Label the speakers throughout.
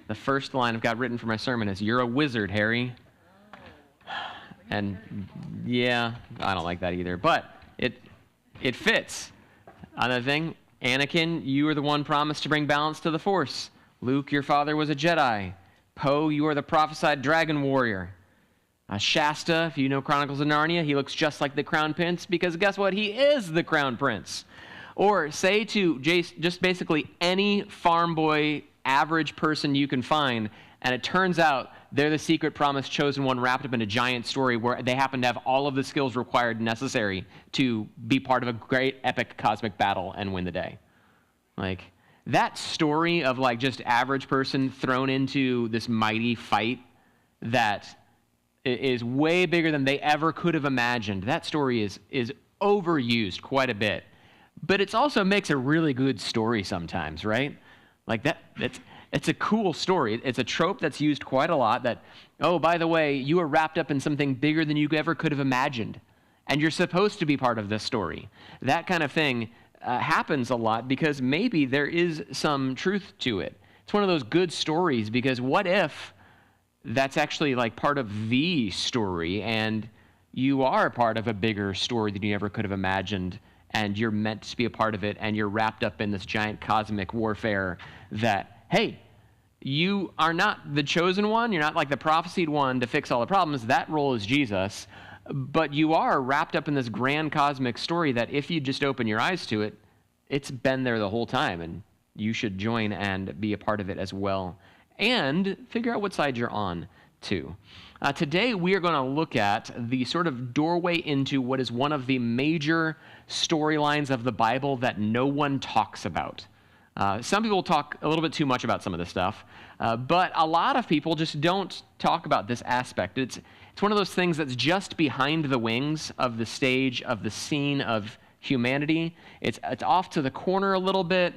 Speaker 1: The first line I've got written for my sermon is, "You're a wizard, Harry." And yeah, I don't like that either, but it fits. Another thing, Anakin, you are the one promised to bring balance to the Force. Luke, your father was a Jedi. Poe, you are the prophesied dragon warrior. Shasta, if you know Chronicles of Narnia, he looks just like the Crown Prince because guess what? He is the Crown Prince. Or say to just basically any farm boy, average person you can find, and it turns out they're the secret promised chosen one wrapped up in a giant story where they happen to have all of the skills required necessary to be part of a great epic cosmic battle and win the day. Like, that story of like just average person thrown into this mighty fight that is way bigger than they ever could have imagined. That story is overused quite a bit. But it also makes a really good story sometimes, right? Like it's a cool story. It's a trope that's used quite a lot that, oh, by the way, you are wrapped up in something bigger than you ever could have imagined. And you're supposed to be part of this story. That kind of thing happens a lot because maybe there is some truth to it. It's one of those good stories because what if that's actually like part of the story and you are part of a bigger story than you ever could have imagined and you're meant to be a part of it and you're wrapped up in this giant cosmic warfare that, hey, you are not the chosen one, you're not like the prophesied one to fix all the problems. That role is Jesus. But you are wrapped up in this grand cosmic story that if you just open your eyes to it, it's been there the whole time, and you should join and be a part of it as well. And figure out what side you're on, too. Today, we are going to look at the sort of doorway into what is one of the major storylines of the Bible that no one talks about. Some people talk a little bit too much about some of this stuff, but a lot of people just don't talk about this aspect. It's one of those things that's just behind the wings of the stage, of the scene of humanity. It's off to the corner a little bit.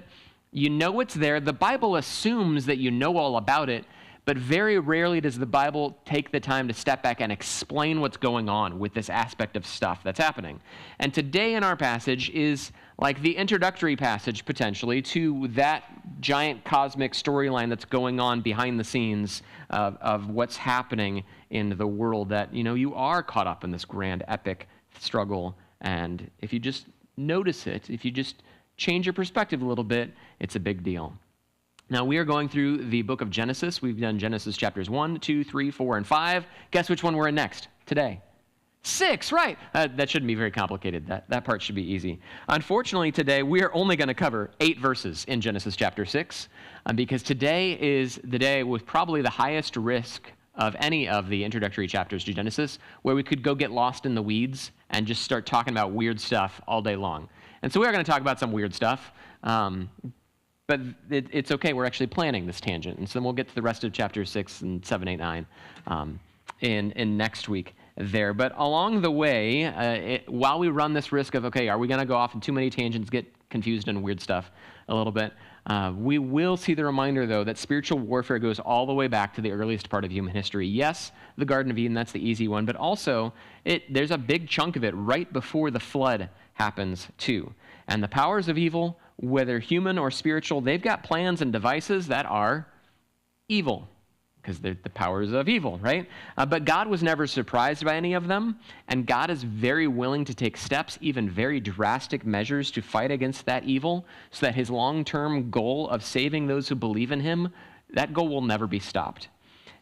Speaker 1: You know it's there. The Bible assumes that you know all about it, but very rarely does the Bible take the time to step back and explain what's going on with this aspect of stuff that's happening. And today in our passage is like the introductory passage, potentially, to that giant cosmic storyline that's going on behind the scenes of what's happening in the world that, you know, you are caught up in this grand epic struggle. And if you just notice it, if you just change your perspective a little bit, it's a big deal. Now, we are going through the book of Genesis. We've done Genesis chapters 1, 2, 3, 4, and 5. Guess which one we're in next today? 6, right. That shouldn't be very complicated. That part should be easy. Unfortunately, today, we are only going to cover 8 verses in Genesis chapter 6, because today is the day with probably the highest risk of any of the introductory chapters to Genesis, where we could go get lost in the weeds and just start talking about weird stuff all day long. And so we are going to talk about some weird stuff, but it's okay. We're actually planning this tangent, and so then we'll get to the rest of chapter 6 and 7, 8, 9 in next week there. But along the way, while we run this risk of, okay, are we going to go off in too many tangents, get confused in weird stuff a little bit, we will see the reminder, though, that spiritual warfare goes all the way back to the earliest part of human history. Yes, the Garden of Eden, that's the easy one, but also there's a big chunk of it right before the flood happens, too. And the powers of evil, whether human or spiritual, they've got plans and devices that are evil, because they're the powers of evil, right? But God was never surprised by any of them, and God is very willing to take steps, even very drastic measures, to fight against that evil, so that his long-term goal of saving those who believe in him, that goal will never be stopped.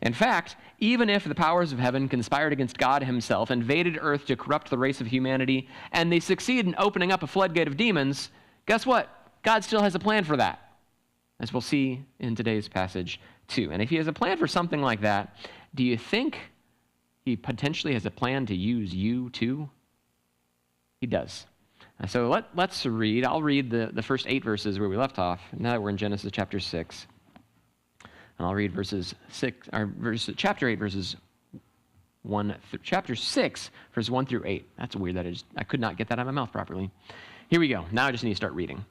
Speaker 1: In fact, even if the powers of heaven conspired against God himself, invaded earth to corrupt the race of humanity, and they succeed in opening up a floodgate of demons, guess what? God still has a plan for that, as we'll see in today's passage too. And if he has a plan for something like that, do you think he potentially has a plan to use you too? He does. So let's read. I'll read the first 8 verses where we left off. Now that we're in Genesis chapter 6. And I'll read chapter 8, verses 1 through chapter 6, verses 1 through 8. That's weird that I could not get that out of my mouth properly. Here we go. Now I just need to start reading.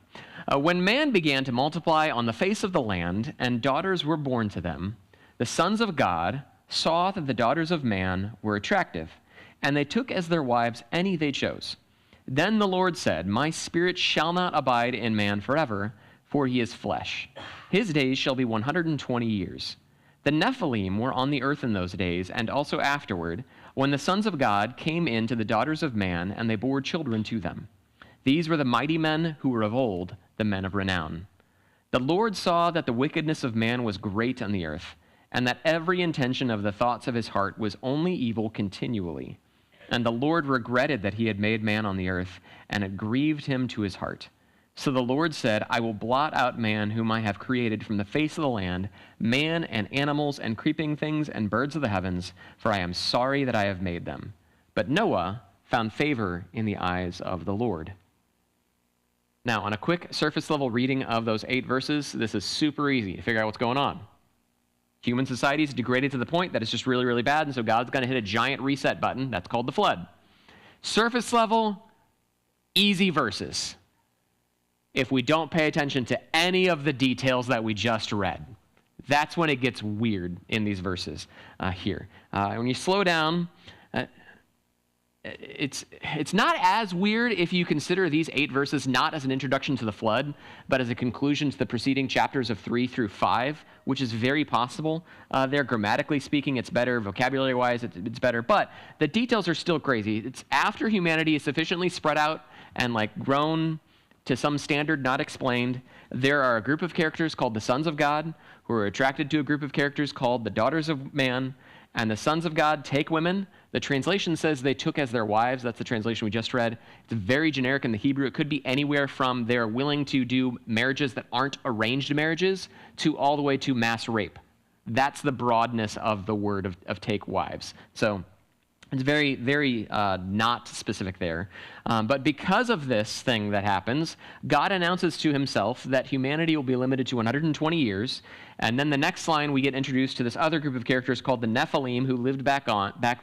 Speaker 1: When man began to multiply on the face of the land, and daughters were born to them, the sons of God saw that the daughters of man were attractive, and they took as their wives any they chose. Then the Lord said, "My spirit shall not abide in man forever, for he is flesh. His days shall be 120 years. The Nephilim were on the earth in those days, and also afterward, when the sons of God came in to the daughters of man, and they bore children to them. These were the mighty men who were of old, the men of renown. The Lord saw that the wickedness of man was great on the earth, and that every intention of the thoughts of his heart was only evil continually. And the Lord regretted that he had made man on the earth, and it grieved him to his heart. So the Lord said, I will blot out man whom I have created from the face of the land, man and animals and creeping things and birds of the heavens, for I am sorry that I have made them. But Noah found favor in the eyes of the Lord. Now, on a quick surface level reading of those 8 verses, this is super easy to figure out what's going on. Human society is degraded to the point that it's just really, really bad, and so God's going to hit a giant reset button. That's called the flood. Surface level, easy verses, if we don't pay attention to any of the details that we just read. That's when it gets weird in these verses here. When you slow down, it's not as weird if you consider these 8 verses not as an introduction to the flood, but as a conclusion to the preceding chapters of 3 through 5, which is very possible. There, grammatically speaking, it's better. Vocabulary-wise, it's better. But the details are still crazy. It's after humanity is sufficiently spread out and grown to some standard not explained. There are a group of characters called the sons of God who are attracted to a group of characters called the daughters of man, and the sons of God take women. The translation says they took as their wives. That's the translation we just read. It's very generic in the Hebrew. It could be anywhere from they're willing to do marriages that aren't arranged marriages to all the way to mass rape. That's the broadness of the word of take wives. So it's very, very not specific there. But because of this thing that happens, God announces to himself that humanity will be limited to 120 years. And then the next line, we get introduced to this other group of characters called the Nephilim, who lived back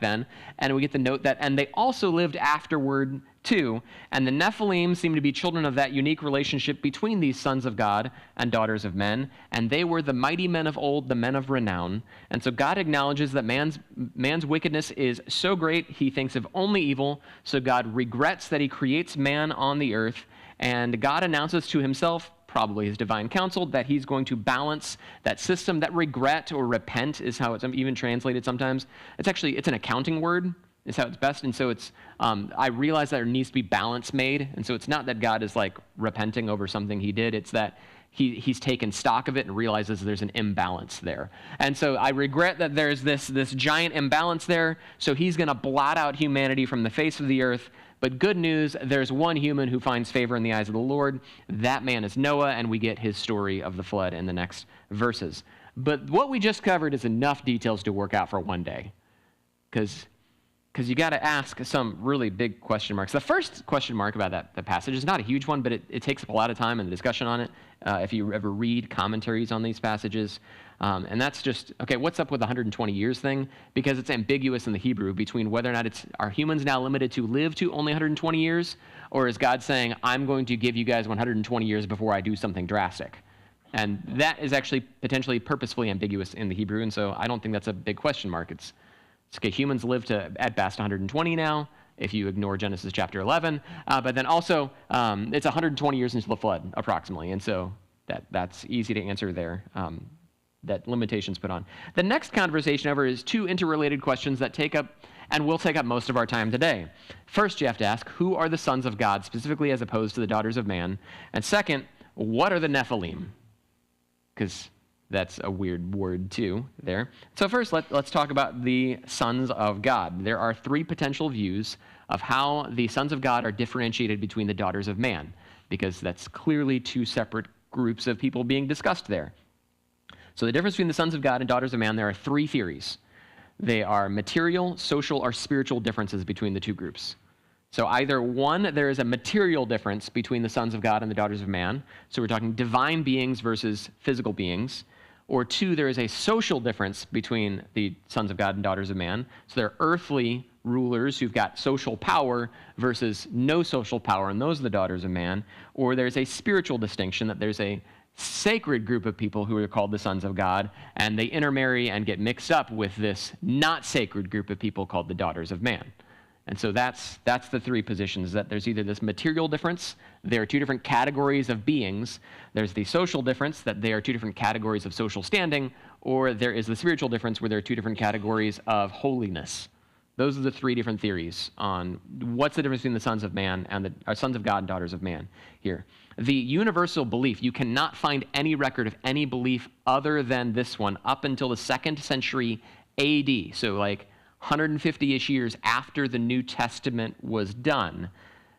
Speaker 1: then. And we get the note that, and they also lived afterward too. And the Nephilim seem to be children of that unique relationship between these sons of God and daughters of men. And they were the mighty men of old, the men of renown. And so God acknowledges that man's wickedness is so great, he thinks of only evil. So God regrets that he creates man on the earth. And God announces to himself, probably his divine counsel, that he's going to balance that system. That regret or repent is how it's even translated sometimes. It's an accounting word, is how it's best. And so it's, I realize that there needs to be balance made. And so it's not that God is repenting over something he did. It's that he's taken stock of it and realizes there's an imbalance there. And so I regret that there's this giant imbalance there. So he's going to blot out humanity from the face of the earth. But good news, there's one human who finds favor in the eyes of the Lord. That man is Noah, and we get his story of the flood in the next verses. But what we just covered is enough details to work out for one day. Because you got to ask some really big question marks. The first question mark about that passage is not a huge one, but it takes up a lot of time in the discussion on it. If you ever read commentaries on these passages. And that's just, okay, what's up with the 120 years thing? Because it's ambiguous in the Hebrew between whether or not are humans now limited to live to only 120 years, or is God saying, I'm going to give you guys 120 years before I do something drastic? And that is actually potentially purposefully ambiguous in the Hebrew, and so I don't think that's a big question mark. It's okay, humans live to at best 120 now, if you ignore Genesis chapter 11, but then also it's 120 years into the flood, approximately, and so that's easy to answer there. That limitations put on. The next conversation over is 2 interrelated questions that take up and will take up most of our time today. First, you have to ask, who are the sons of God, specifically as opposed to the daughters of man? And second, what are the Nephilim? Because that's a weird word too there. So first, let's talk about the sons of God. There are 3 potential views of how the sons of God are differentiated between the daughters of man, because that's clearly 2 separate groups of people being discussed there. So the difference between the sons of God and daughters of man, there are 3 theories. They are material, social, or spiritual differences between the 2 groups. So either 1, there is a material difference between the sons of God and the daughters of man. So we're talking divine beings versus physical beings. Or 2, there is a social difference between the sons of God and daughters of man. So they're earthly rulers who've got social power versus no social power, and those are the daughters of man. Or there's a spiritual distinction, that there's a sacred group of people who are called the sons of God, and they intermarry and get mixed up with this not sacred group of people called the daughters of man. And so that's the 3 positions, that there's either this material difference, there are 2 different categories of beings, there's the social difference, that they are 2 different categories of social standing, or there is the spiritual difference where there are two different categories of holiness. Those are the three different theories on what's the difference between the sons of man and the sons of God and daughters of man here. The universal belief, you cannot find any record of any belief other than this one up until the 2nd century AD, so like 150-ish years after the New Testament was done.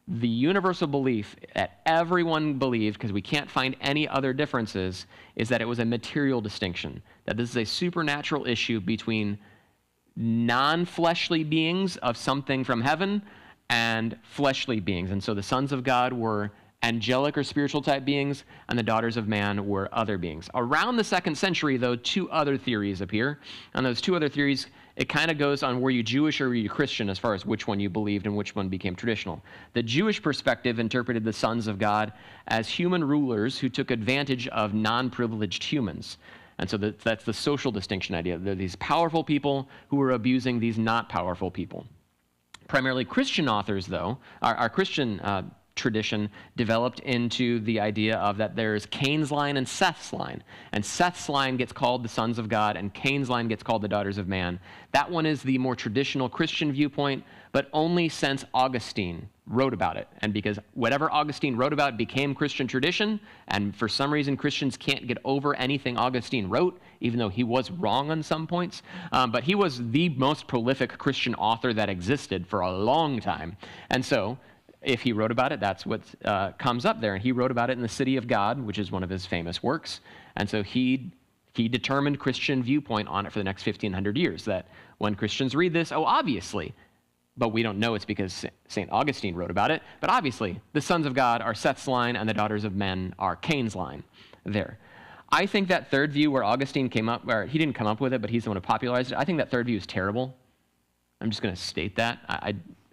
Speaker 1: The universal belief that everyone believed, because we can't find any other differences, is that it was a material distinction, that this is a supernatural issue between non-fleshly beings of something from heaven and fleshly beings. And so the sons of God were angelic or spiritual type beings, and the daughters of man were other beings. Around the 2nd century, though, two other theories appear. And those two other theories, it kind of goes on were you Jewish or were you Christian as far as which one you believed and which one became traditional. The Jewish perspective interpreted the sons of God as human rulers who took advantage of non-privileged humans. And so that's the social distinction idea. They're these powerful people who are abusing these not powerful people. Primarily Christian authors, though, our Christian tradition developed into the idea of that there's Cain's line and Seth's line. And Seth's line gets called the sons of God, and Cain's line gets called the daughters of man. That one is the more traditional Christian viewpoint, but only since Augustine wrote about it. And because whatever Augustine wrote about became Christian tradition, and for some reason Christians can't get over anything Augustine wrote, even though he was wrong on some points. But he was the most prolific Christian author that existed for a long time. And so if he wrote about it, that's what comes up there. And he wrote about it in The City of God, which is one of his famous works. And so he determined Christian viewpoint on it for the next 1,500 years, that when Christians read this, oh, obviously, but we don't know it's because St. Augustine wrote about it, but obviously, the sons of God are Seth's line and the daughters of men are Cain's line there. I think that third view where Augustine came up, or he didn't come up with it, but he's the one who popularized it, I think that third view is terrible. I'm just going to state that.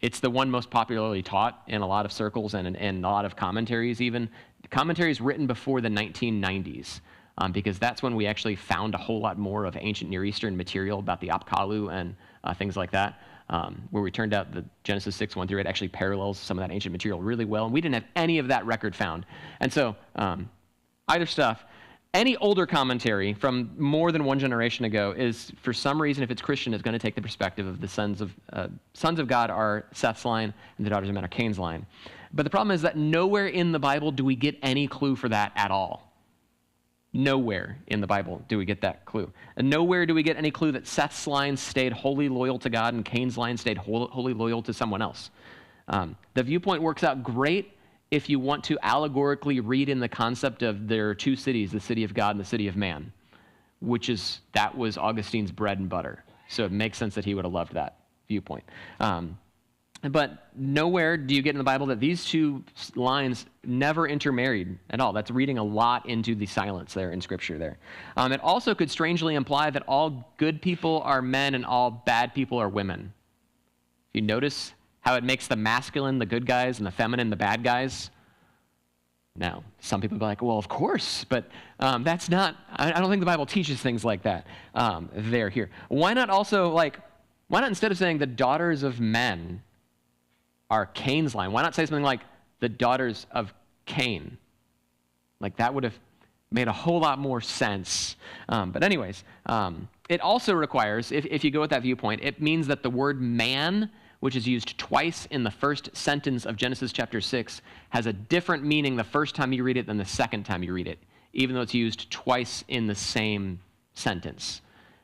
Speaker 1: It's the one most popularly taught in a lot of circles and in a lot of commentaries even. Commentaries written before the 1990s, because that's when we actually found a whole lot more of ancient Near Eastern material about the Apkallu and things like that, where we turned out that Genesis 6:1-8 actually parallels some of that ancient material really well, and we didn't have any of that record found. And so either stuff, any older commentary from more than one generation ago is, for some reason, if it's Christian, is going to take the perspective of the sons of God are Seth's line and the daughters of men are Cain's line. But the problem is that nowhere in the Bible do we get any clue for that at all. Nowhere in the Bible do we get that clue. And nowhere do we get any clue that Seth's line stayed wholly loyal to God and Cain's line stayed wholly loyal to someone else. The viewpoint works out great if you want to allegorically read in the concept of there are two cities, the city of God and the city of man, that was Augustine's bread and butter. So it makes sense that he would have loved that viewpoint. But nowhere do you get in the Bible that these two lines never intermarried at all. That's reading a lot into the silence there in Scripture there. It also could strangely imply that all good people are men and all bad people are women. You notice how it makes the masculine the good guys and the feminine the bad guys? Now, some people be like, well, of course, but that's not, I don't think the Bible teaches things like that here. Why not instead of saying the daughters of men are Cain's line, why not say something like the daughters of Cain? Like that would have made a whole lot more sense. But anyways, it also requires, if you go with that viewpoint, it means that the word man, which is used twice in the first sentence of Genesis chapter 6, has a different meaning the first time you read it than the second time you read it, even though it's used twice in the same sentence.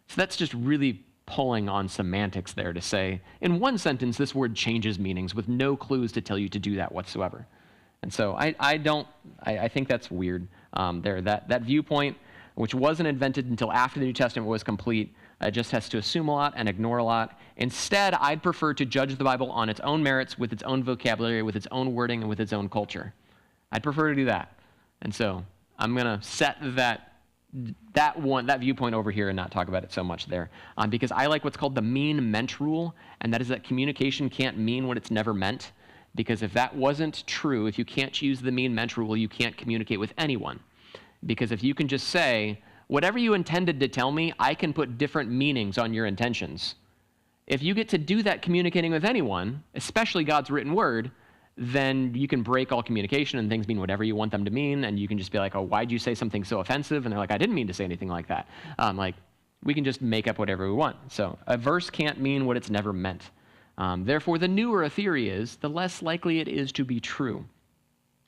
Speaker 1: So that's just really pulling on semantics there to say, in one sentence, this word changes meanings with no clues to tell you to do that whatsoever. And so I think that's weird there. That viewpoint, which wasn't invented until after the New Testament was complete, just has to assume a lot and ignore a lot. Instead, I'd prefer to judge the Bible on its own merits, with its own vocabulary, with its own wording, and with its own culture. I'd prefer to do that. And so I'm going to set that viewpoint over here and not talk about it so much there, because I like what's called the mean meant rule, and that is that communication can't mean what it's never meant, because if that wasn't true, if you can't use the mean meant rule, you can't communicate with anyone. Because if you can just say, whatever you intended to tell me, I can put different meanings on your intentions. If you get to do that communicating with anyone, especially God's written word, then you can break all communication and things mean whatever you want them to mean, and you can just be like, oh, why'd you say something so offensive? And they're like, I didn't mean to say anything like that. We can just make up whatever we want. So a verse can't mean what it's never meant. Therefore, the newer a theory is, the less likely it is to be true.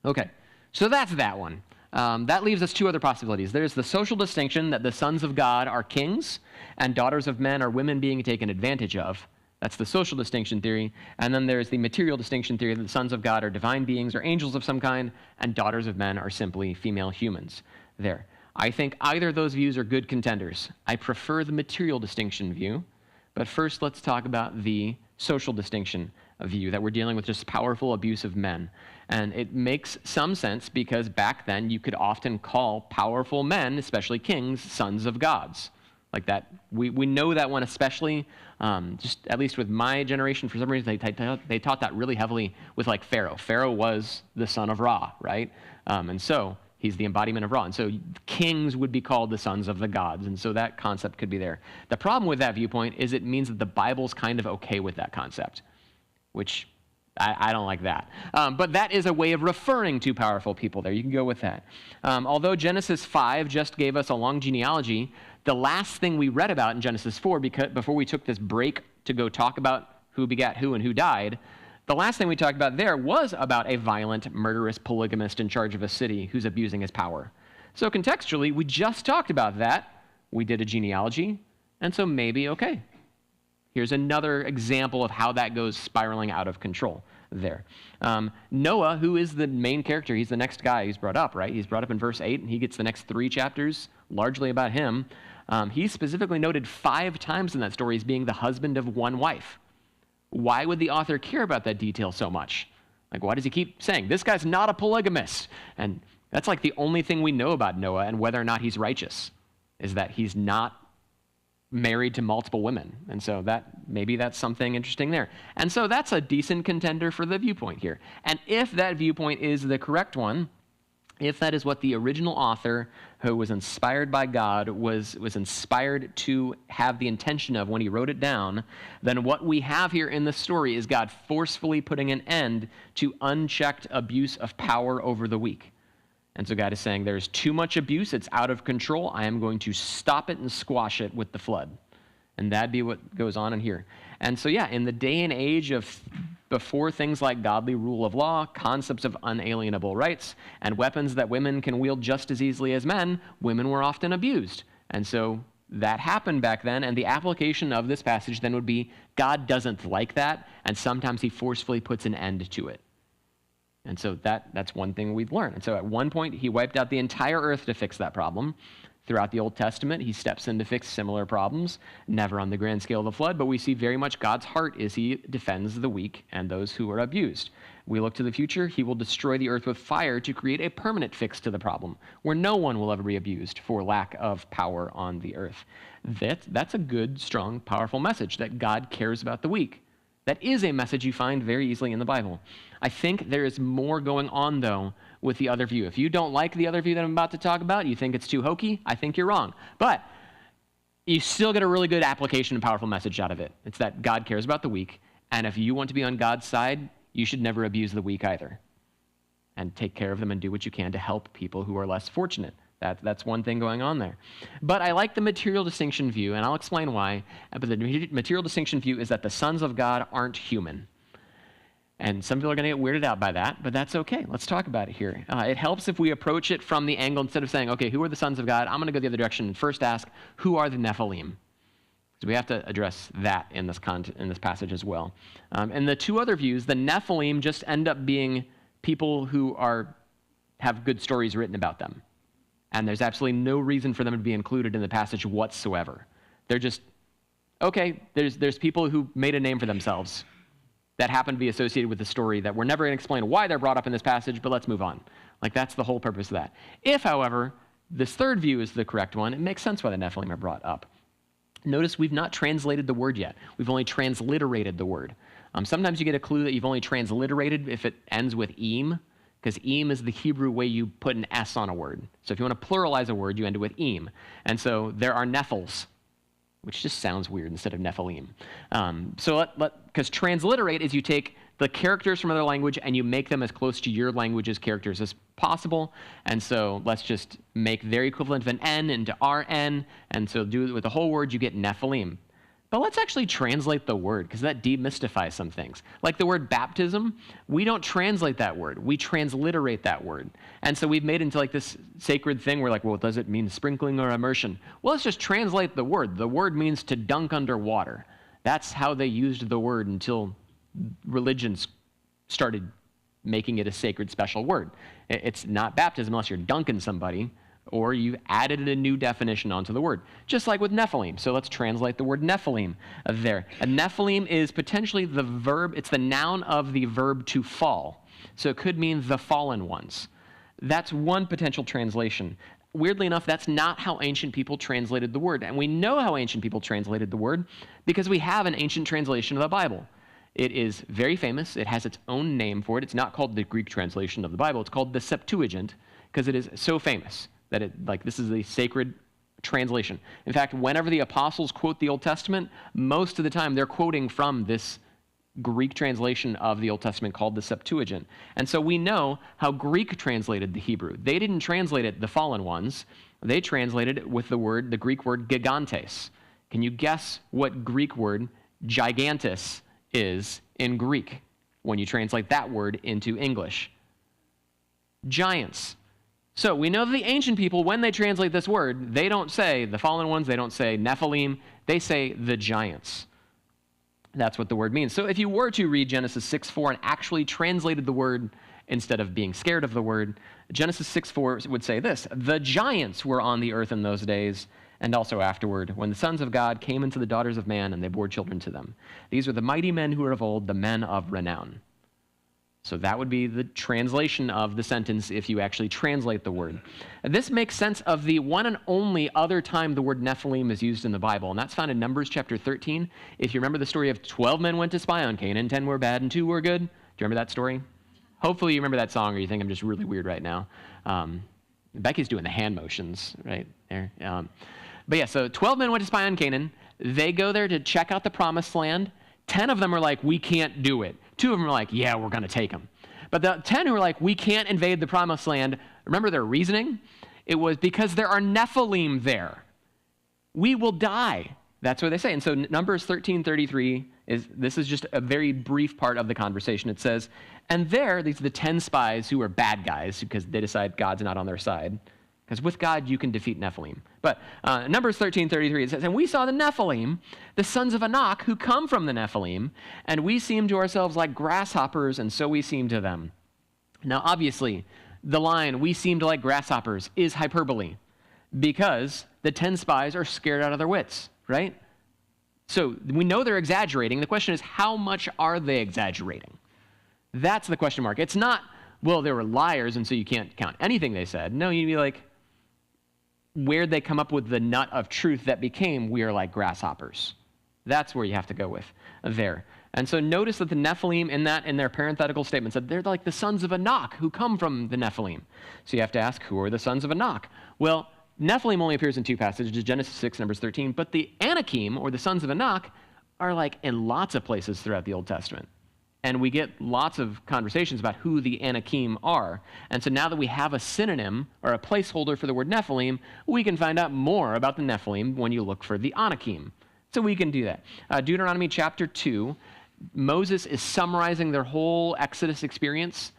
Speaker 1: Okay, so that's that one. That leaves us two other possibilities. There's the social distinction that the sons of God are kings and daughters of men are women being taken advantage of. That's the social distinction theory. And then there's the material distinction theory that the sons of God are divine beings or angels of some kind, and daughters of men are simply female humans. There. I think either of those views are good contenders. I prefer the material distinction view, but first let's talk about the social distinction view, that we're dealing with just powerful abuse of men. And it makes some sense because back then you could often call powerful men, especially kings, sons of gods. Like that, we know that one especially, just at least with my generation, for some reason they taught that really heavily with like Pharaoh. Pharaoh was the son of Ra, right? And so he's the embodiment of Ra. And so kings would be called the sons of the gods. And so that concept could be there. The problem with that viewpoint is it means that the Bible's kind of okay with that concept, which I don't like that. But that is a way of referring to powerful people there. You can go with that. Although Genesis 5 just gave us a long genealogy, the last thing we read about in Genesis 4, before we took this break to go talk about who begat who and who died, the last thing we talked about there was about a violent, murderous polygamist in charge of a city who's abusing his power. So contextually, we just talked about that. We did a genealogy, and so maybe, okay. Here's another example of how that goes spiraling out of control there. Noah, who is the main character, he's the next guy who's brought up, right? He's brought up in verse 8, and he gets the next 3 chapters largely about him. He's specifically noted 5 times in that story as being the husband of one wife. Why would the author care about that detail so much? Like, why does he keep saying, this guy's not a polygamist? And that's like the only thing we know about Noah and whether or not he's righteous, is that he's not married to multiple women. And so maybe that's something interesting there. And so that's a decent contender for the viewpoint here. And if that viewpoint is the correct one, if that is what the original author, who was inspired by God, was inspired to have the intention of when he wrote it down, then what we have here in the story is God forcefully putting an end to unchecked abuse of power over the weak. And so God is saying, there's too much abuse, it's out of control, I am going to stop it and squash it with the flood. And that'd be what goes on in here. And so yeah, in the day and age of before things like godly rule of law, concepts of unalienable rights, and weapons that women can wield just as easily as men, women were often abused. And so that happened back then, and the application of this passage then would be, God doesn't like that, and sometimes he forcefully puts an end to it. And so that's one thing we've learned. And so at one point, he wiped out the entire earth to fix that problem. Throughout the Old Testament, he steps in to fix similar problems, never on the grand scale of the flood, but we see very much God's heart is he defends the weak and those who are abused. We look to the future, he will destroy the earth with fire to create a permanent fix to the problem, where no one will ever be abused for lack of power on the earth. That's a good, strong, powerful message that God cares about the weak. That is a message you find very easily in the Bible. I think there is more going on, though, with the other view. If you don't like the other view that I'm about to talk about, you think it's too hokey, I think you're wrong. But you still get a really good application and powerful message out of it. It's that God cares about the weak, and if you want to be on God's side, you should never abuse the weak either. And take care of them and do what you can to help people who are less fortunate. That's one thing going on there. But I like the material distinction view, and I'll explain why. But the material distinction view is that the sons of God aren't human. And some people are going to get weirded out by that, but that's okay. Let's talk about it here. It helps if we approach it from the angle, instead of saying, okay, who are the sons of God? I'm going to go the other direction and first ask, who are the Nephilim? So we have to address that in this passage as well. And the two other views, the Nephilim just end up being people who have good stories written about them. And there's absolutely no reason for them to be included in the passage whatsoever. They're just, okay, there's people who made a name for themselves that happen to be associated with the story that we're never going to explain why they're brought up in this passage, but let's move on. Like, that's the whole purpose of that. If, however, this third view is the correct one, it makes sense why the Nephilim are brought up. Notice we've not translated the word yet. We've only transliterated the word. Sometimes you get a clue that you've only transliterated if it ends with eem, because eem is the Hebrew way you put an S on a word. So if you want to pluralize a word, you end it with eem. And so there are Nephils, which just sounds weird instead of Nephilim. Because transliterate is you take the characters from other language and you make them as close to your language's characters as possible. And so let's just make their equivalent of an N into RN. And so do it with the whole word, you get Nephilim. But let's actually translate the word, because that demystifies some things. Like the word baptism, we don't translate that word. We transliterate that word. And so we've made it into like this sacred thing where like, well, does it mean sprinkling or immersion? Well, let's just translate the word. The word means to dunk under water. That's how they used the word until religions started making it a sacred special word. It's not baptism unless you're dunking somebody, or you've added a new definition onto the word, just like with Nephilim. So let's translate the word Nephilim there. A Nephilim is potentially the verb, it's the noun of the verb to fall. So it could mean the fallen ones. That's one potential translation. Weirdly enough, that's not how ancient people translated the word. And we know how ancient people translated the word because we have an ancient translation of the Bible. It is very famous. It has its own name for it. It's not called the Greek translation of the Bible. It's called the Septuagint because it is so famous that this is a sacred translation. In fact, whenever the apostles quote the Old Testament, most of the time they're quoting from this Greek translation of the Old Testament called the Septuagint. And so we know how Greek translated the Hebrew. They didn't translate it, the fallen ones. They translated it with the Greek word gigantes. Can you guess what Greek word gigantes is in Greek when you translate that word into English? Giants. So we know that the ancient people, when they translate this word, they don't say the fallen ones, they don't say Nephilim, they say the giants. That's what the word means. So if you were to read Genesis 6:4 and actually translated the word instead of being scared of the word, Genesis 6:4 would say this: the giants were on the earth in those days, and also afterward, when the sons of God came into the daughters of man, and they bore children to them. These were the mighty men who were of old, the men of renown. So that would be the translation of the sentence if you actually translate the word. This makes sense of the one and only other time the word Nephilim is used in the Bible, and that's found in Numbers chapter 13. If you remember the story of 12 men went to spy on Canaan, 10 were bad and 2 were good. Do you remember that story? Hopefully you remember that song, or you think I'm just really weird right now. Becky's doing the hand motions right there. But yeah, so 12 men went to spy on Canaan. They go there to check out the promised land. 10 of them are like, we can't do it. 2 of them are like, yeah, we're going to take them. But the 10 who are like, we can't invade the promised land, remember their reasoning? It was because there are Nephilim there. We will die. That's what they say. And so Numbers 13:33 this is just a very brief part of the conversation. It says, and there, these are the 10 spies who are bad guys because they decide God's not on their side. Because with God, you can defeat Nephilim. But Numbers 13:33, it says, and we saw the Nephilim, the sons of Anak, who come from the Nephilim, and we seemed to ourselves like grasshoppers, and so we seemed to them. Now, obviously, the line, we seemed like grasshoppers, is hyperbole, because the 10 spies are scared out of their wits, right? So we know they're exaggerating. The question is, how much are they exaggerating? That's the question mark. It's not, well, they were liars, and so you can't count anything they said. No, you'd be like, where'd they come up with the nut of truth that became we are like grasshoppers? That's where you have to go with there. And so notice that the Nephilim in their parenthetical statement said they're like the sons of Anak who come from the Nephilim. So you have to ask, who are the sons of Anak? Well, Nephilim only appears in 2 passages, Genesis 6, Numbers 13, but the Anakim, or the sons of Anak, are like in lots of places throughout the Old Testament. And we get lots of conversations about who the Anakim are. And so now that we have a synonym or a placeholder for the word Nephilim, we can find out more about the Nephilim when you look for the Anakim. So we can do that. Deuteronomy chapter 2, Moses is summarizing their whole Exodus experience,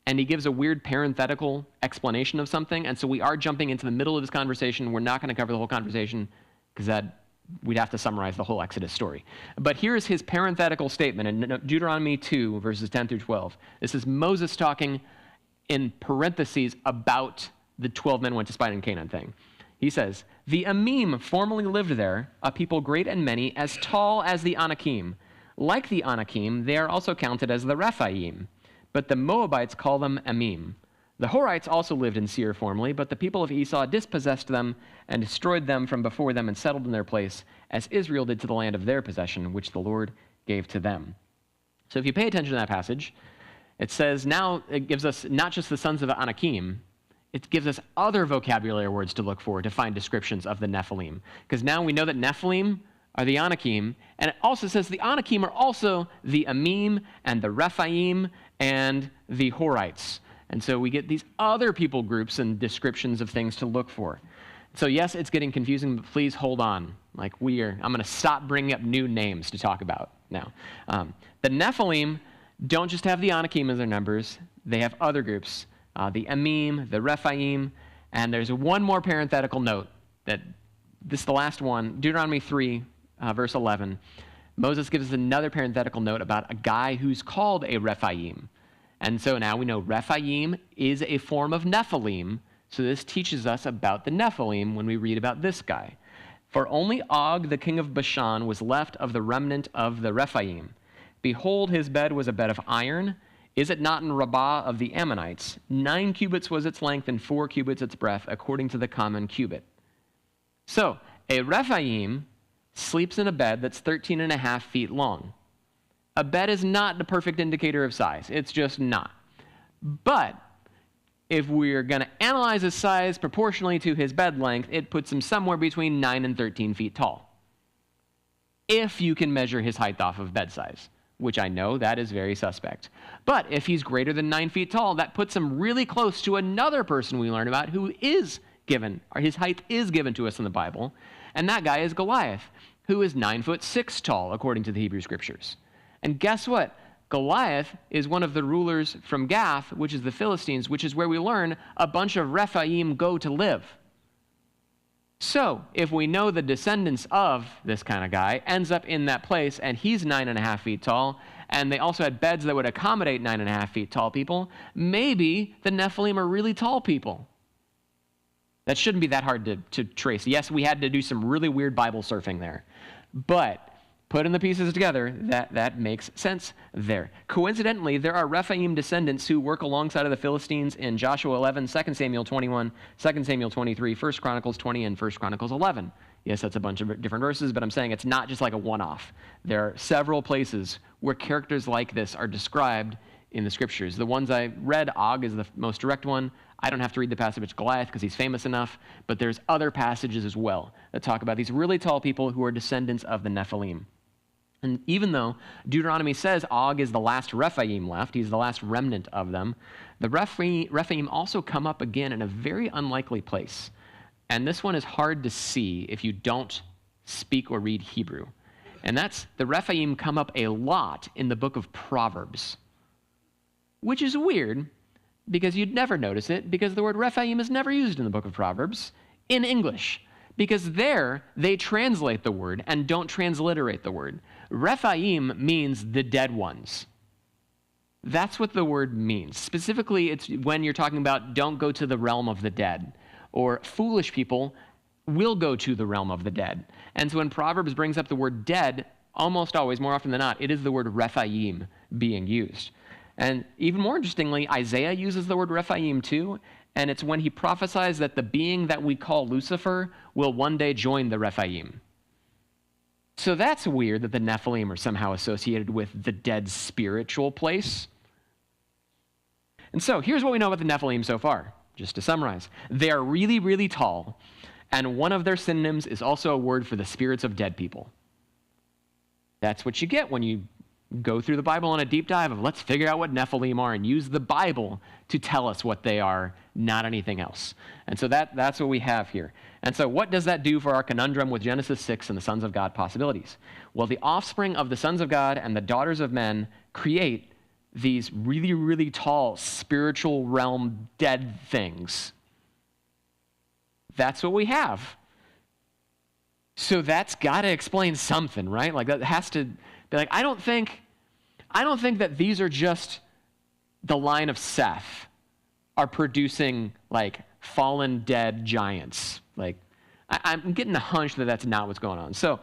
Speaker 1: and he gives a weird parenthetical explanation of something. And so we are jumping into the middle of this conversation. We're not going to cover the whole conversation because we'd have to summarize the whole Exodus story. But here's his parenthetical statement in Deuteronomy 2, verses 10 through 12. This is Moses talking in parentheses about the 12 men went to spy on Canaan thing. He says, the Amim formerly lived there, a people great and many, as tall as the Anakim. Like the Anakim, they are also counted as the Rephaim, but the Moabites call them Amim. The Horites also lived in Seir formerly, but the people of Esau dispossessed them and destroyed them from before them and settled in their place, as Israel did to the land of their possession, which the Lord gave to them. So if you pay attention to that passage, it says now it gives us not just the sons of Anakim, it gives us other vocabulary words to look for to find descriptions of the Nephilim. Because now we know that Nephilim are the Anakim, and it also says the Anakim are also the Amim and the Rephaim and the Horites. And so we get these other people groups and descriptions of things to look for. So yes, it's getting confusing, but please hold on. I'm going to stop bringing up new names to talk about now. The Nephilim don't just have the Anakim as their numbers. They have other groups, the Amim, the Rephaim, and there's one more parenthetical note that this is the last one, Deuteronomy 3, verse 11. Moses gives us another parenthetical note about a guy who's called a Rephaim. And so now we know Rephaim is a form of Nephilim. So this teaches us about the Nephilim when we read about this guy. For only Og, the king of Bashan, was left of the remnant of the Rephaim. Behold, his bed was a bed of iron. Is it not in Rabbah of the Ammonites? 9 cubits was its length, and 4 cubits its breadth, according to the common cubit. So a Rephaim sleeps in a bed that's 13.5 feet long. A bed is not the perfect indicator of size. It's just not. But if we're going to analyze his size proportionally to his bed length, it puts him somewhere between 9 and 13 feet tall. If you can measure his height off of bed size, which I know that is very suspect. But if he's greater than 9 feet tall, that puts him really close to another person we learn about who is given, or his height is given to us in the Bible, and that guy is Goliath, who is 9'6" tall, according to the Hebrew Scriptures. And guess what? Goliath is one of the rulers from Gath, which is the Philistines, which is where we learn a bunch of Rephaim go to live. So, if we know the descendants of this kind of guy ends up in that place, and he's 9.5 feet tall, and they also had beds that would accommodate 9.5 feet tall people, maybe the Nephilim are really tall people. That shouldn't be that hard to trace. Yes, we had to do some really weird Bible surfing there, but putting the pieces together, that makes sense there. Coincidentally, there are Rephaim descendants who work alongside of the Philistines in Joshua 11, 2 Samuel 21, 2 Samuel 23, 1 Chronicles 20, and 1 Chronicles 11. Yes, that's a bunch of different verses, but I'm saying it's not just like a one-off. There are several places where characters like this are described in the Scriptures. The ones I read, Og is the most direct one. I don't have to read the passage of Goliath because he's famous enough, but there's other passages as well that talk about these really tall people who are descendants of the Nephilim. And even though Deuteronomy says Og is the last Rephaim left, he's the last remnant of them, the Rephaim also come up again in a very unlikely place. And this one is hard to see if you don't speak or read Hebrew. And that's the Rephaim come up a lot in the book of Proverbs, which is weird because you'd never notice it because the word Rephaim is never used in the book of Proverbs in English. Because there, they translate the word and don't transliterate the word. Rephaim means the dead ones. That's what the word means. Specifically, it's when you're talking about don't go to the realm of the dead, or foolish people will go to the realm of the dead. And so when Proverbs brings up the word dead, almost always, more often than not, it is the word Rephaim being used. And even more interestingly, Isaiah uses the word Rephaim too, and it's when he prophesies that the being that we call Lucifer will one day join the Rephaim. So that's weird that the Nephilim are somehow associated with the dead spiritual place. And so here's what we know about the Nephilim so far, just to summarize. They are really, really tall, and one of their synonyms is also a word for the spirits of dead people. That's what you get when you go through the Bible on a deep dive of let's figure out what Nephilim are and use the Bible to tell us what they are, not anything else. And so that's what we have here. And so what does that do for our conundrum with Genesis 6 and the sons of God possibilities? Well, the offspring of the sons of God and the daughters of men create these really, really tall spiritual realm dead things. That's what we have. So that's got to explain something, right? Like that has to be like, I don't think that these are just the line of Seth are producing like fallen dead giants. Like I'm getting a hunch that that's not what's going on. So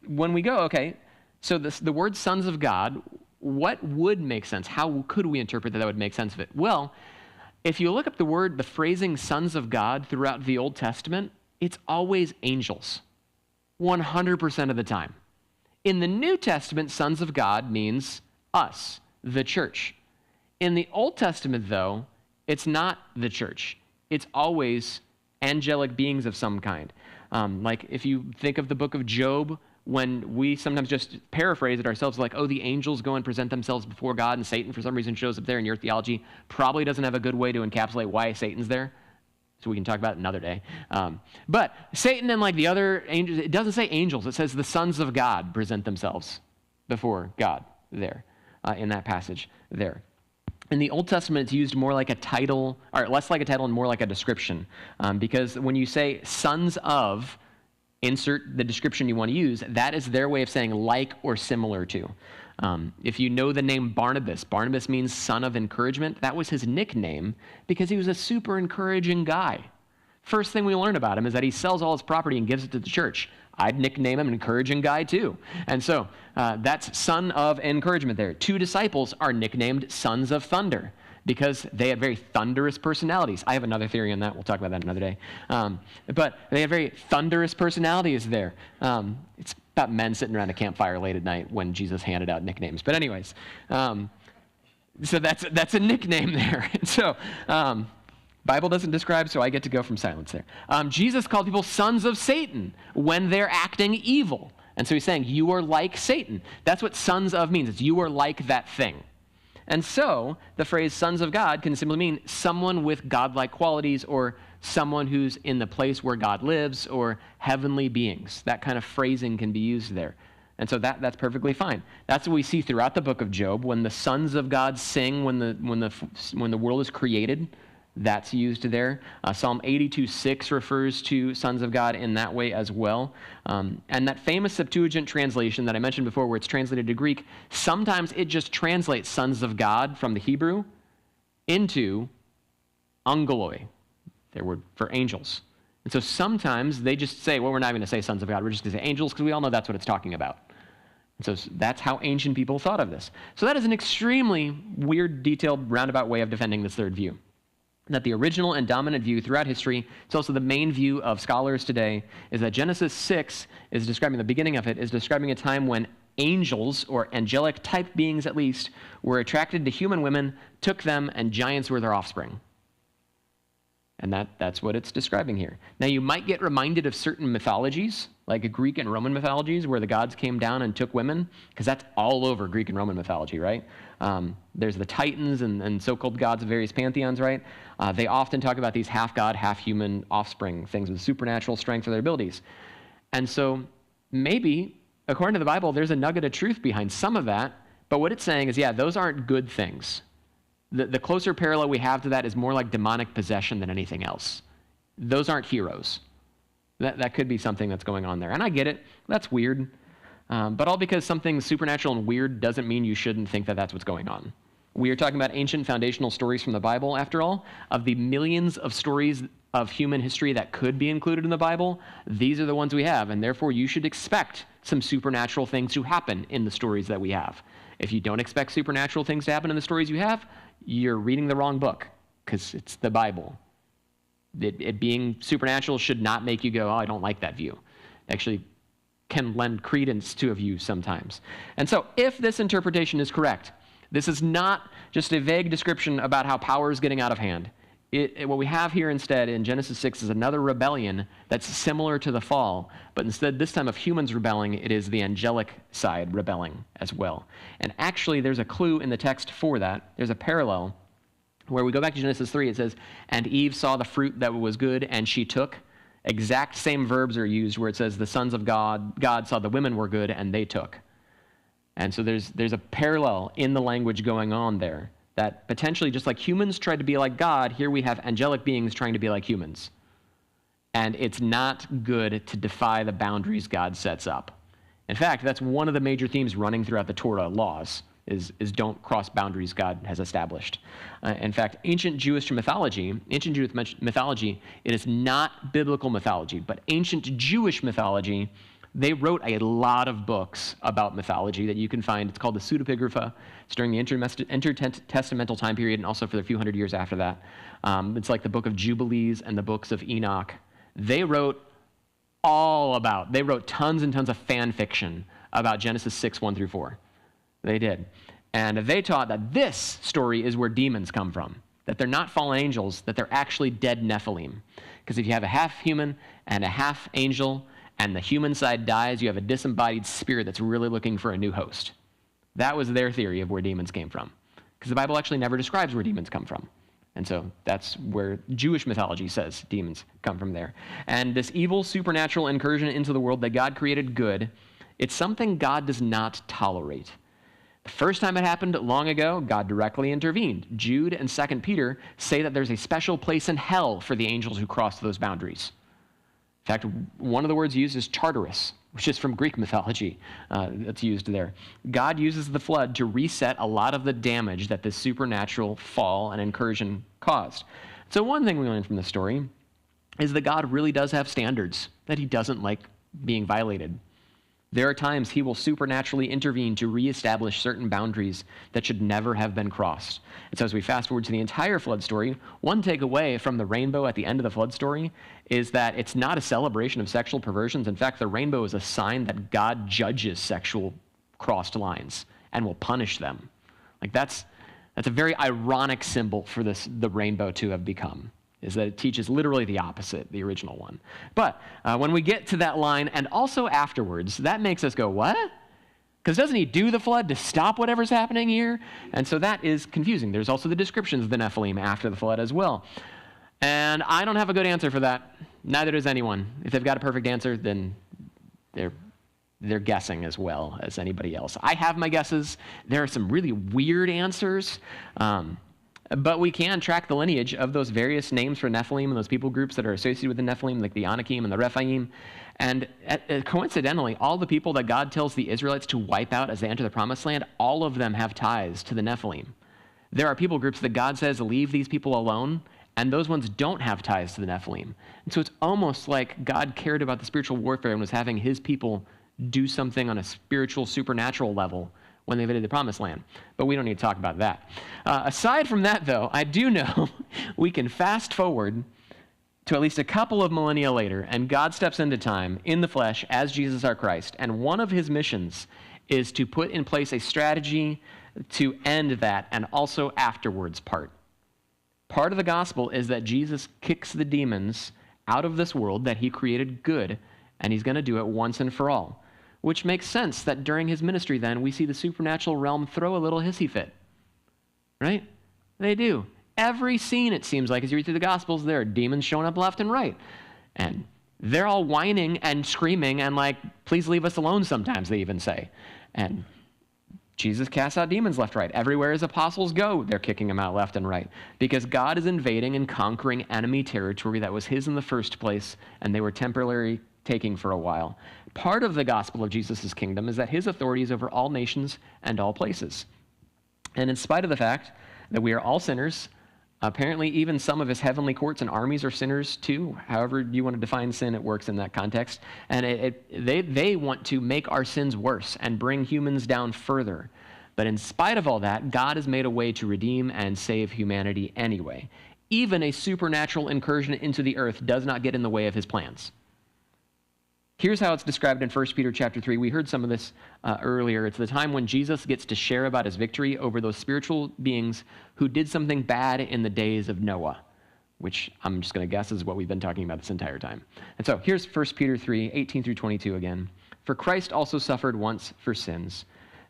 Speaker 1: when we go, okay, so the word sons of God, what would make sense? How could we interpret that would make sense of it? Well, if you look up the phrasing sons of God throughout the Old Testament, it's always angels, 100% of the time. In the New Testament, sons of God means us, the church. In the Old Testament, though, it's not the church. It's always angelic beings of some kind. Like if you think of the book of Job, when we sometimes just paraphrase it ourselves like, oh, the angels go and present themselves before God, and Satan for some reason shows up there, and your theology probably doesn't have a good way to encapsulate why Satan's there. So we can talk about it another day. But Satan and like the other angels, it doesn't say angels. It says the sons of God present themselves before God there in that passage there. In the Old Testament, it's used more like a title, or less like a title and more like a description. Because when you say sons of, insert the description you want to use, that is their way of saying like or similar to. If you know the name Barnabas, Barnabas means son of encouragement. That was his nickname because he was a super encouraging guy. First thing we learn about him is that he sells all his property and gives it to the church. I'd nickname him an encouraging guy too. And so that's son of encouragement there. 2 disciples are nicknamed sons of thunder because they had very thunderous personalities. I have another theory on that. We'll talk about that another day. But they have very thunderous personalities there. It's about men sitting around a campfire late at night when Jesus handed out nicknames. But anyways, so that's a nickname there. So Bible doesn't describe, so I get to go from silence there. Jesus called people sons of Satan when they're acting evil. And so he's saying, you are like Satan. That's what sons of means. It's you are like that thing. And so the phrase sons of God can simply mean someone with godlike qualities or someone who's in the place where God lives or heavenly beings. That kind of phrasing can be used there. And so that's perfectly fine. That's what we see throughout the book of Job. When the sons of God sing when the world is created, that's used there. Psalm 82:6 refers to sons of God in that way as well. And that famous Septuagint translation that I mentioned before where it's translated to Greek, sometimes it just translates sons of God from the Hebrew into angeloi, their word for angels. And so sometimes they just say, well, we're not going to say sons of God, we're just going to say angels because we all know that's what it's talking about. And so that's how ancient people thought of this. So that is an extremely weird, detailed, roundabout way of defending this third view. That the original and dominant view throughout history, it's also the main view of scholars today, is that Genesis 6 is describing, the beginning of it, is describing a time when angels, or angelic type beings at least, were attracted to human women, took them, and giants were their offspring. And that's what it's describing here. Now you might get reminded of certain mythologies, like Greek and Roman mythologies, where the gods came down and took women, because that's all over Greek and Roman mythology, right? There's the Titans and so-called gods of various pantheons, right? They often talk about these half-god, half-human offspring, things with supernatural strength or their abilities. And so maybe, according to the Bible, there's a nugget of truth behind some of that, but what it's saying is, yeah, those aren't good things. The closer parallel we have to that is more like demonic possession than anything else. Those aren't heroes. That could be something that's going on there. And I get it. That's weird. But all because something's supernatural and weird doesn't mean you shouldn't think that that's what's going on. We are talking about ancient foundational stories from the Bible, after all. Of the millions of stories of human history that could be included in the Bible, these are the ones we have, and therefore you should expect some supernatural things to happen in the stories that we have. If you don't expect supernatural things to happen in the stories you have, you're reading the wrong book, because it's the Bible. It being supernatural should not make you go, oh, I don't like that view. Actually, can lend credence to a view sometimes. And so if this interpretation is correct, this is not just a vague description about how power is getting out of hand. What we have here instead in Genesis 6 is another rebellion that's similar to the fall, but instead this time of humans rebelling, it is the angelic side rebelling as well. And actually there's a clue in the text for that. There's a parallel where we go back to Genesis 3, it says, and Eve saw the fruit that was good and she took. Exact same verbs are used where it says the sons of God saw the women were good and they took. And so there's a parallel in the language going on there that potentially just like humans tried to be like God, here we have angelic beings trying to be like humans. And it's not good to defy the boundaries God sets up. In fact, that's one of the major themes running throughout the Torah laws is don't cross boundaries God has established. In fact, ancient Jewish mythology, it is not biblical mythology, but ancient Jewish mythology, they wrote a lot of books about mythology that you can find. It's called the Pseudepigrapha. It's during the intertestamental time period and also for the few hundred years after that. It's like the book of Jubilees and the books of Enoch. They wrote tons and tons of fan fiction about Genesis 6, 1 through 4. They did. And they taught that this story is where demons come from, that they're not fallen angels, that they're actually dead Nephilim. Because if you have a half human and a half angel, and the human side dies, you have a disembodied spirit that's really looking for a new host. That was their theory of where demons came from. Because the Bible actually never describes where demons come from. And so that's where Jewish mythology says demons come from there. And this evil supernatural incursion into the world that God created good, it's something God does not tolerate. The first time it happened long ago, God directly intervened. Jude and 2 Peter say that there's a special place in hell for the angels who cross those boundaries. In fact, one of the words used is Tartarus, which is from Greek mythology that's used there. God uses the flood to reset a lot of the damage that this supernatural fall and incursion caused. So one thing we learn from the story is that God really does have standards, that he doesn't like being violated. There are times he will supernaturally intervene to reestablish certain boundaries that should never have been crossed. And so as we fast forward to the entire flood story, one takeaway from the rainbow at the end of the flood story is that it's not a celebration of sexual perversions. In fact, the rainbow is a sign that God judges sexual crossed lines and will punish them. Like that's a very ironic symbol for the rainbow to have become, is that it teaches literally the opposite, the original one. But when we get to that line, and also afterwards, that makes us go, what? Because doesn't he do the flood to stop whatever's happening here? And so that is confusing. There's also the descriptions of the Nephilim after the flood as well. And I don't have a good answer for that. Neither does anyone. If they've got a perfect answer, then they're guessing as well as anybody else. I have my guesses. There are some really weird answers. But we can track the lineage of those various names for Nephilim and those people groups that are associated with the Nephilim, like the Anakim and the Rephaim. And coincidentally, all the people that God tells the Israelites to wipe out as they enter the Promised Land, all of them have ties to the Nephilim. There are people groups that God says, leave these people alone, and those ones don't have ties to the Nephilim. And so it's almost like God cared about the spiritual warfare and was having his people do something on a spiritual, supernatural level when they invaded the Promised Land. But we don't need to talk about that. Aside from that, though, I do know we can fast forward to at least a couple of millennia later, and God steps into time in the flesh as Jesus our Christ. And one of his missions is to put in place a strategy to end that and also afterwards part. Part of the gospel is that Jesus kicks the demons out of this world that he created good, and he's going to do it once and for all. Which makes sense that during his ministry then, we see the supernatural realm throw a little hissy fit. Right? They do. Every scene, it seems like, as you read through the Gospels, there are demons showing up left and right. And they're all whining and screaming and like, please leave us alone sometimes, they even say. And Jesus casts out demons left, right. Everywhere his apostles go, they're kicking them out left and right. Because God is invading and conquering enemy territory that was his in the first place, and they were temporarily taking for a while. Part of the gospel of Jesus' kingdom is that his authority is over all nations and all places. And in spite of the fact that we are all sinners, apparently even some of his heavenly courts and armies are sinners too. However you want to define sin, it works in that context. And they want to make our sins worse and bring humans down further. But in spite of all that, God has made a way to redeem and save humanity anyway. Even a supernatural incursion into the earth does not get in the way of his plans. Here's how it's described in 1 Peter chapter 3. We heard some of this earlier. It's the time when Jesus gets to share about his victory over those spiritual beings who did something bad in the days of Noah, which I'm just going to guess is what we've been talking about this entire time. And so here's 1 Peter 3, 18 through 22 again. For Christ also suffered once for sins,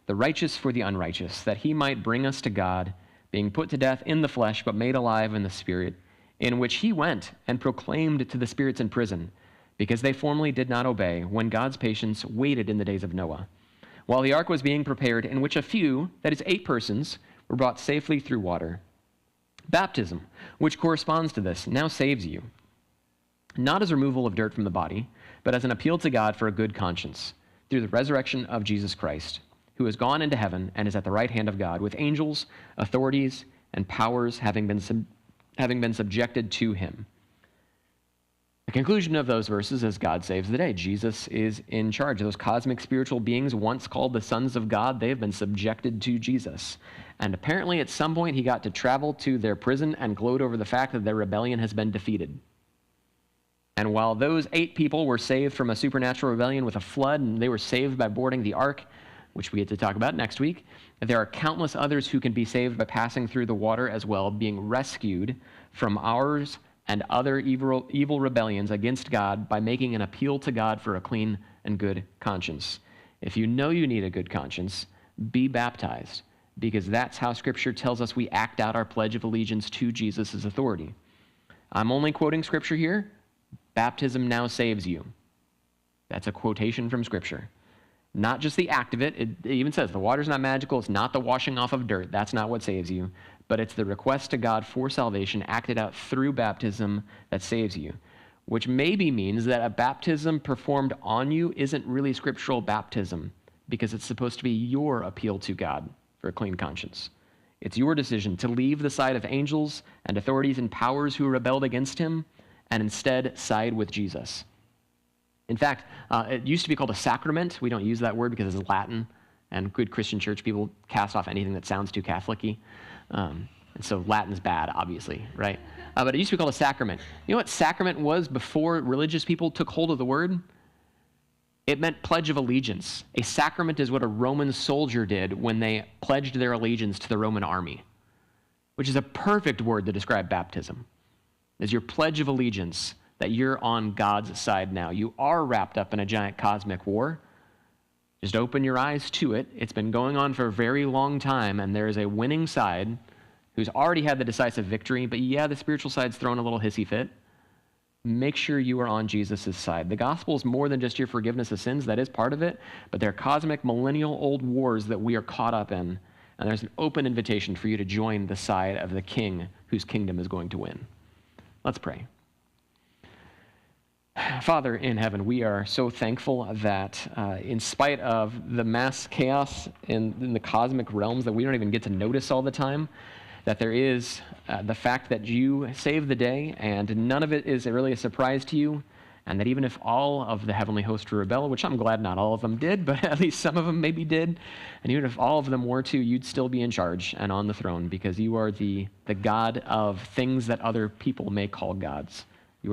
Speaker 1: the righteous for the unrighteous, that he might bring us to God, being put to death in the flesh, but made alive in the spirit, in which he went and proclaimed to the spirits in prison, because they formerly did not obey when God's patience waited in the days of Noah, while the ark was being prepared, in which a few, that is 8 persons, were brought safely through water. Baptism, which corresponds to this, now saves you, not as removal of dirt from the body, but as an appeal to God for a good conscience, through the resurrection of Jesus Christ, who has gone into heaven and is at the right hand of God, with angels, authorities, and powers having been subjected to him. The conclusion of those verses is God saves the day. Jesus is in charge. Those cosmic spiritual beings, once called the sons of God, they have been subjected to Jesus. And apparently at some point he got to travel to their prison and gloat over the fact that their rebellion has been defeated. And while those 8 people were saved from a supernatural rebellion with a flood, and they were saved by boarding the ark, which we get to talk about next week, there are countless others who can be saved by passing through the water as well, being rescued from ours and other evil rebellions against God by making an appeal to God for a clean and good conscience. If you know you need a good conscience, be baptized, because that's how Scripture tells us we act out our pledge of allegiance to Jesus' authority. I'm only quoting Scripture here. Baptism now saves you. That's a quotation from Scripture. Not just the act of it. It even says the water's not magical. It's not the washing off of dirt. That's not what saves you. But it's the request to God for salvation acted out through baptism that saves you, which maybe means that a baptism performed on you isn't really scriptural baptism, because it's supposed to be your appeal to God for a clean conscience. It's your decision to leave the side of angels and authorities and powers who rebelled against him and instead side with Jesus. In fact, it used to be called a sacrament. We don't use that word because it's Latin, and good Christian church people cast off anything that sounds too Catholic-y. And so Latin's bad, obviously, right? But it used to be called a sacrament. You know what sacrament was before religious people took hold of the word? It meant pledge of allegiance. A sacrament is what a Roman soldier did when they pledged their allegiance to the Roman army, which is a perfect word to describe baptism. It's your pledge of allegiance that you're on God's side now. You are wrapped up in a giant cosmic war. Just open your eyes to it. It's been going on for a very long time, and there is a winning side who's already had the decisive victory, but yeah, the spiritual side's thrown a little hissy fit. Make sure you are on Jesus' side. The gospel is more than just your forgiveness of sins. That is part of it, but they're cosmic, millennial old wars that we are caught up in, and there's an open invitation for you to join the side of the King whose kingdom is going to win. Let's pray. Father in heaven, we are so thankful that in spite of the mass chaos in the cosmic realms that we don't even get to notice all the time, that there is the fact that you save the day and none of it is really a surprise to you, and that even if all of the heavenly host were rebel, which I'm glad not all of them did, but at least some of them maybe did, and even if all of them were to, you'd still be in charge and on the throne, because you are the God of things that other people may call gods.